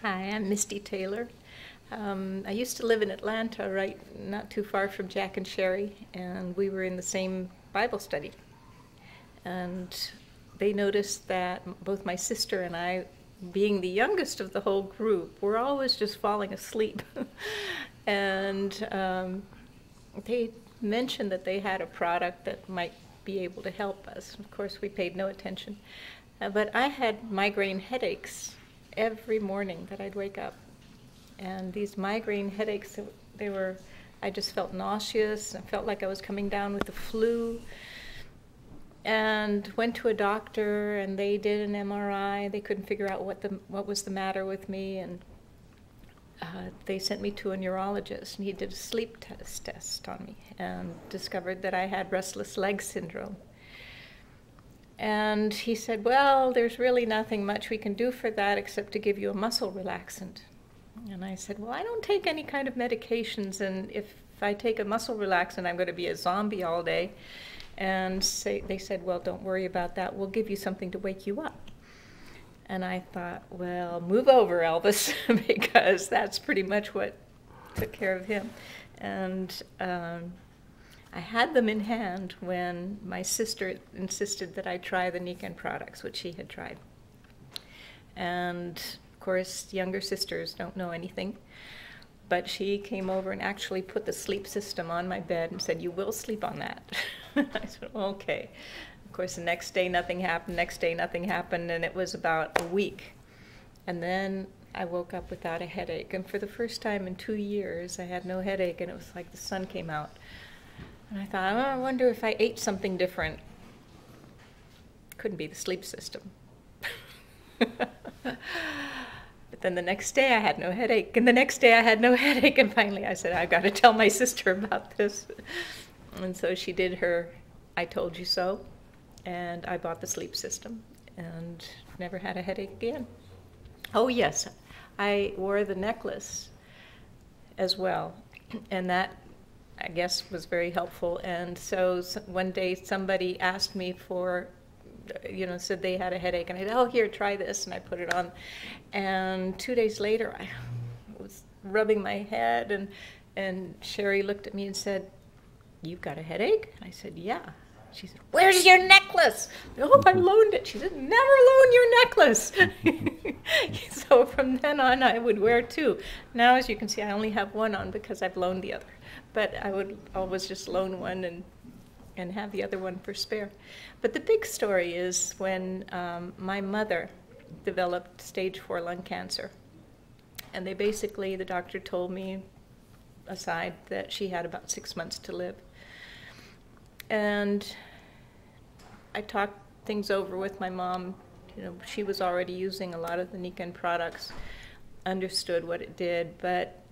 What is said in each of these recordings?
Hi, I'm Misty Taylor. I used to live in Atlanta, right not too far from Jack and Sherry, and we were in the same Bible study. And they noticed that both my sister and I, being the youngest of the whole group, were always just falling asleep. And they mentioned that they had a product that might be able to help us. Of course, we paid no attention. But I had migraine headaches every morning that I'd wake up. And these migraine headaches, I just felt nauseous. I felt like I was coming down with the flu. And went to a doctor, and they did an MRI. They couldn't figure out what was the matter with me, and they sent me to a neurologist, and he did a sleep test on me and discovered that I had restless leg syndrome. And he said, well, there's really nothing much we can do for that except to give you a muscle relaxant. And I said, well, I don't take any kind of medications, and if I take a muscle relaxant, I'm going to be a zombie all day. And they said, well, don't worry about that. We'll give you something to wake you up. And I thought, well, move over, Elvis, because that's pretty much what took care of him. And I had them in hand when my sister insisted that I try the Nikken products, which she had tried. And, of course, younger sisters don't know anything. But she came over and actually put the sleep system on my bed and said, you will sleep on that. I said, well, okay. Of course, the next day nothing happened, next day nothing happened, and it was about a week. And then I woke up without a headache. And for the first time in 2 years, I had no headache, and it was like the sun came out. And I thought, oh, I wonder if I ate something different. Couldn't be the sleep system. But then the next day I had no headache, and the next day I had no headache, and finally I said, I've got to tell my sister about this. And so she did her I told you so, and I bought the sleep system and never had a headache again. Oh yes, I wore the necklace as well, and that I guess was very helpful. And so one day somebody asked me for, said they had a headache, and I said, oh, here, try this, and I put it on. And 2 days later, I was rubbing my head, and Sherry looked at me and said, you've got a headache? I said, yeah. She said, where's your necklace? Oh, I loaned it. She said, never loan your necklace. So from then on, I would wear two. Now, as you can see, I only have one on because I've loaned the other. But I would always just loan one and have the other one for spare. But the big story is when my mother developed stage 4 lung cancer. And the doctor told me aside that she had about 6 months to live. And I talked things over with my mom. She was already using a lot of the Nikken products, understood what it did, but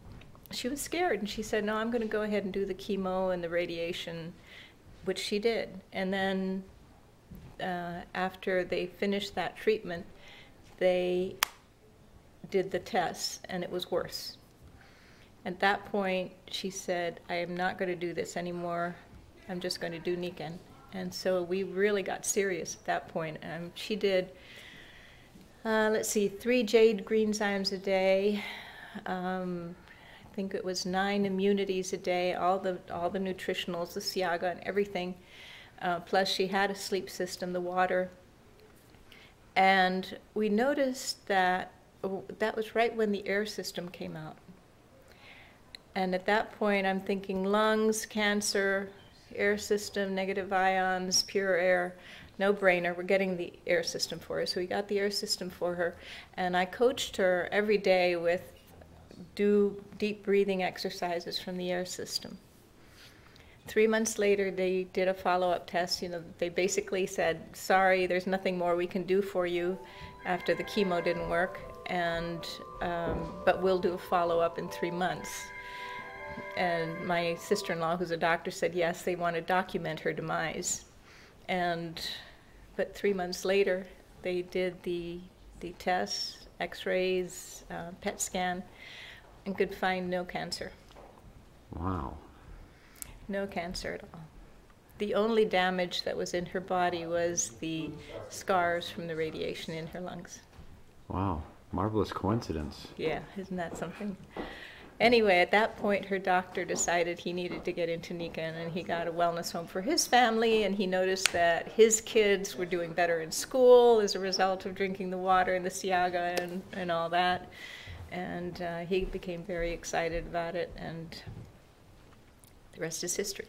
she was scared, and she said, no, I'm going to go ahead and do the chemo and the radiation, which she did. And then after they finished that treatment, they did the tests, and it was worse. At that point, she said, I am not going to do this anymore. I'm just going to do Nikken. And so we really got serious at that point. She did, 3 jade green zymes a day. I think it was 9 immunities a day, all the nutritionals, the Siaga and everything. Plus she had a sleep system, the water. And we noticed that that was right when the air system came out. And at that point I'm thinking lungs, cancer, air system, negative ions, pure air, no brainer. We're getting the air system for her. So we got the air system for her. And I coached her every day with do deep breathing exercises from the air system. 3 months later, they did a follow-up test. They basically said, sorry, there's nothing more we can do for you after the chemo didn't work, but we'll do a follow-up in 3 months. And my sister-in-law, who's a doctor, said, yes, they want to document her demise. But 3 months later, they did the tests, x-rays, PET scan, and could find no cancer. Wow. No cancer at all. The only damage that was in her body was the scars from the radiation in her lungs. Wow. Marvelous coincidence. Yeah, isn't that something? Anyway, at that point, her doctor decided he needed to get into Nikken, and he got a wellness home for his family, and he noticed that his kids were doing better in school as a result of drinking the water and the siaga and all that. And he became very excited about it, and the rest is history.